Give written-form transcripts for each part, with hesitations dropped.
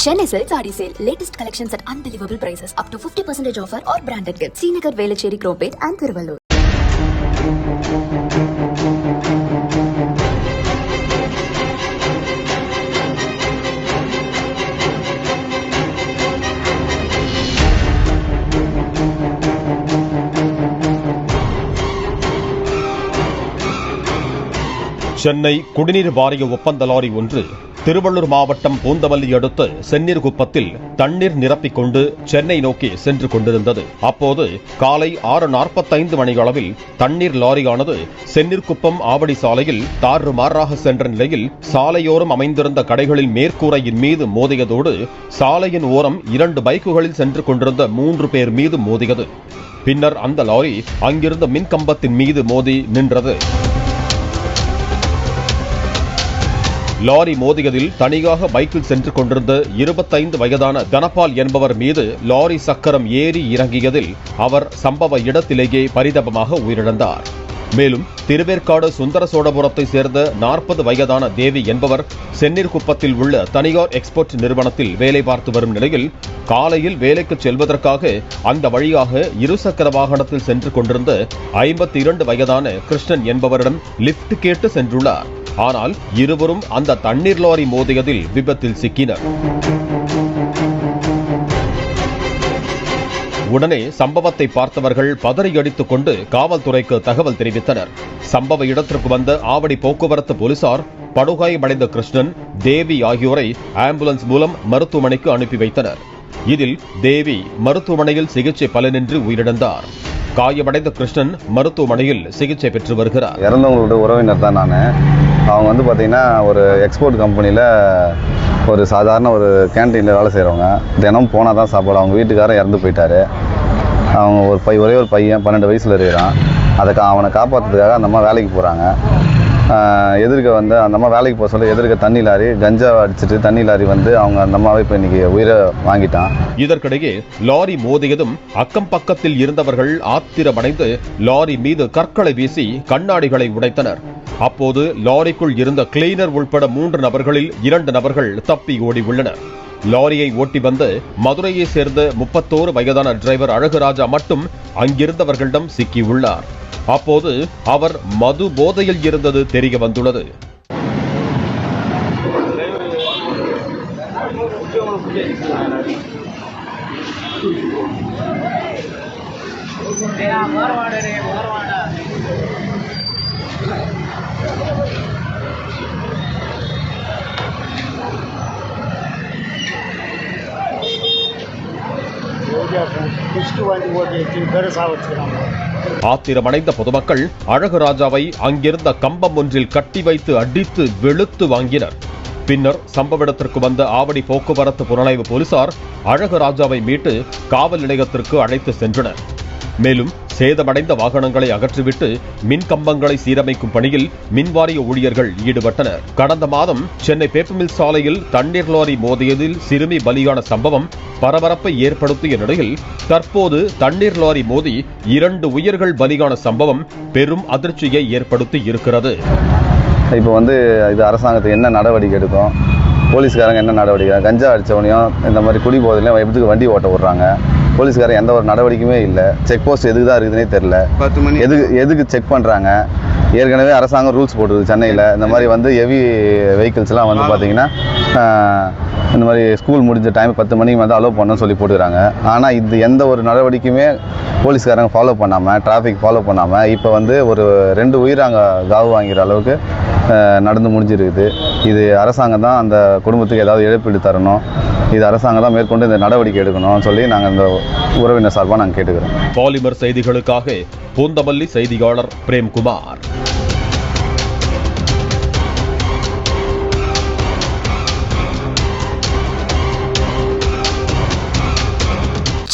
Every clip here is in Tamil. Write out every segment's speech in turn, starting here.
Chennai Silks Saree Sale. Latest collections at unbelievable prices. Up to 50% offer or branded gifts. Srinagar, Velachery, Cropate and Thiruvallur. Chennai குடிநீர் வாரிய ஒப்பந்த லாரி ஒன்று திருவள்ளூர் மாவட்டம் பூந்தமல்லி அடுத்த செந்நீர்குப்பத்தில் தண்ணீர் நிரப்பிக் கொண்டு சென்னை நோக்கி சென்று கொண்டிருந்தது. அப்போது காலை 6:45 மணியளவில் தண்ணீர் லாரியானது செந்நீர்குப்பம் ஆவடி சாலையில் தாறுமாறாக சென்ற நிலையில் சாலையோரம் அமைந்திருந்த கடைகளின் மேற்கூரையின் மீது மோதியதோடு சாலையின் ஓரம் 2 பைக்குகளில் சென்று கொண்டிருந்த 3 பேர் மீது மோதியது. பின்னர் அந்த லாரி அங்கிருந்த மின்கம்பத்தின் மீது மோதி நின்றது. லாரி மோதியதில் தனியாக பைக்கில் சென்று கொண்டிருந்த 25 வயதான தனபால் என்பவர் மீது லாரி சக்கரம் ஏறி இறங்கியதில் அவர் சம்பவ இடத்திலேயே பரிதாபமாக உயிரிழந்தார். மேலும் திருவேற்காடு சுந்தரசோடபுரத்தை சேர்ந்த 40 வயதான தேவி என்பவர் செந்நீர்குப்பத்தில் உள்ள தனியார் எக்ஸ்போர்ட் நிறுவனத்தில் வேலை பார்த்து வரும் நிலையில் காலையில் வேலைக்கு செல்வதற்காக அந்த வழியாக இருசக்கர வாகனத்தில் சென்று கொண்டிருந்த 52 வயதான கிருஷ்ணன் என்பவரிடம் லிப்ட் கேட்டு சென்றுள்ளார். ஆனால் இருவரும் அந்த தண்ணீர் லாரி மோதியதில் விபத்தில் சிக்கினர். உடனே சம்பவத்தை பார்த்தவர்கள் பதறியடித்துக் கொண்டு காவல்துறைக்கு தகவல் தெரிவித்தனர். சம்பவ இடத்திற்கு வந்த ஆவடி போக்குவரத்து போலீசார் படுகாயமடைந்த கிருஷ்ணன், தேவி ஆகியோரை ஆம்புலன்ஸ் மூலம் மருத்துவமனைக்கு அனுப்பி வைத்தனர். இதில் தேவி மருத்துவமனையில் சிகிச்சை பலனின்றி உயிரிழந்தார். காயமடைந்த கிருஷ்ணன் மருத்துவமனையில் சிகிச்சை பெற்று வருகிறார். இறந்தவங்களோட உறவினர் தான் நான். அவங்க பார்த்தீங்கன்னா ஒரு எக்ஸ்போர்ட் கம்பெனியில் ஒரு சாதாரண ஒரு கேன்டீனில் வேலை செய்கிறவங்க. தினம் போனால் தான் சாப்பாடு. அவங்க வீட்டுக்காரர் இறந்து போயிட்டார். அவங்க ஒரே ஒரு பையன் 12 வயசில் இருக்கிறான். அவனை காப்பாற்றுறதுக்காக அந்த அம்மா வேலைக்கு போகிறாங்க. எதிர்க்க வந்து அந்த அம்மா வேலைக்கு போக சொல்ல எதிர்க்க தண்ணி லாரி கஞ்சா அடிச்சுட்டு தண்ணி லாரி வந்து அவங்க அந்த அம்மாவை இப்போ இன்னைக்கு உயிரை வாங்கிட்டான். இதற்கிடையே லாரி மோதியதும் அக்கம் பக்கத்தில் இருந்தவர்கள் ஆத்திரமடைந்து லாரி மீது கற்களை வீசி கண்ணாடிகளை உடைத்தனர். அப்போது லாரிக்குள் இருந்த கிளீனர் உள்பட 3 நபர்களில் 2 நபர்கள் தப்பி ஓடி உள்ளனர். லாரியை ஓட்டி வந்து மதுரையை சேர்ந்த 31 வயதான டிரைவர் அழகுராஜா மட்டும் அங்கிருந்தவர்களிடம் சிக்கியுள்ளார். அப்போது அவர் மது போதையில் இருந்தது தெரிய வந்துள்ளது. ஆத்திரமடைந்த பொதுமக்கள் அழகுராஜாவை அங்கிருந்த கம்பம் ஒன்றில் கட்டி வைத்து அடித்து வெளுத்து வாங்கினர். பின்னர் சம்பவ இடத்திற்கு வந்த ஆவடி போக்குவரத்து புலனாய்வு போலீசார் அழகுராஜாவை மீட்டு காவல் நிலையத்திற்கு அழைத்து சென்றனர். மேலும் சேதமடைந்த வாகனங்களை அகற்றிவிட்டு மின் கம்பங்களை சீரமைக்கும் பணியில் மின்வாரிய ஊழியர்கள் ஈடுபட்டனர். கடந்த மாதம் சென்னை பேப்பர்மில் சாலையில் தண்ணீர் லாரி மோதியதில் சிறுமி பலியான சம்பவம் பரபரப்பை ஏற்படுத்திய நிலையில் தற்போது தண்ணீர் லாரி மோதி 2 உயிர்கள் பலியான சம்பவம் பெரும் அதிர்ச்சியை ஏற்படுத்தி இருக்கிறது. இப்போ வந்து இது அரசாங்கத்துக்கு என்ன நடவடிக்கை எடுக்கும், போலீஸ்காரங்க என்ன நடவடிக்கை, கஞ்சா அடித்தவனையும் இந்த மாதிரி குடி போதிலையும் எப்படி வண்டி ஓட்ட விடுறாங்க. போலீஸ்காரன் எந்த ஒரு நடவடிக்கையுமே இல்லை. செக் போஸ்ட் எதுக்கு தான் இருக்குதுன்னே தெரில. 10 மணி எதுக்கு செக் பண்ணுறாங்க. ஏற்கனவே அரசாங்கம் ரூல்ஸ் போட்டுருது சென்னையில். இந்த மாதிரி வந்து ஹெவி வெஹிக்கிள்ஸ்லாம் வந்து பார்த்தீங்கன்னா இந்த மாதிரி ஸ்கூல் முடிஞ்ச டைம் 10 மணிக்கு வந்து அலோவ் பண்ணணும்னு சொல்லி போட்டுக்கிறாங்க. ஆனால் இது எந்த ஒரு நடவடிக்கையுமே போலீஸ்காரங்க ஃபாலோ பண்ணாமல், டிராஃபிக் ஃபாலோ பண்ணாமல் இப்போ வந்து ஒரு 2 உயிர் அங்கே காவு வாங்கிற அளவுக்கு நடந்து முடிஞ்சிருக்குது. இது அரசாங்கம் தான் அந்த குடும்பத்துக்கு ஏதாவது இழப்பீடு தரணும். இது அரசாங்கம் தான் மேற்கொண்டு இந்த நடவடிக்கை எடுக்கணும்னு சொல்லி நாங்கள் இந்த உறவினர் சார்பாக நாங்கள் கேட்டுக்கிறோம். பாலிமர் செய்திகளுக்காக பூந்தமல்லி செய்தியாளர் Premkumar.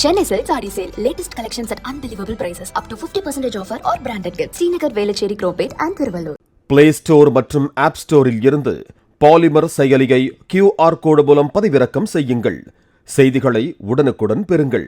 Chennai Silks Saree Sale. Latest collections at unbelievable prices. Up to 50% offer or branded gifts. Srinagar, Velachery, Cropate and Thiruvallur. Play store மற்றும் ஆப் ஸ்டோரில் இருந்து பாலிமர் செயலியை QR கோடு மூலம் பதிவிறக்கம் செய்யுங்கள். செய்திகளை உடனுக்குடன் பெறுங்கள்.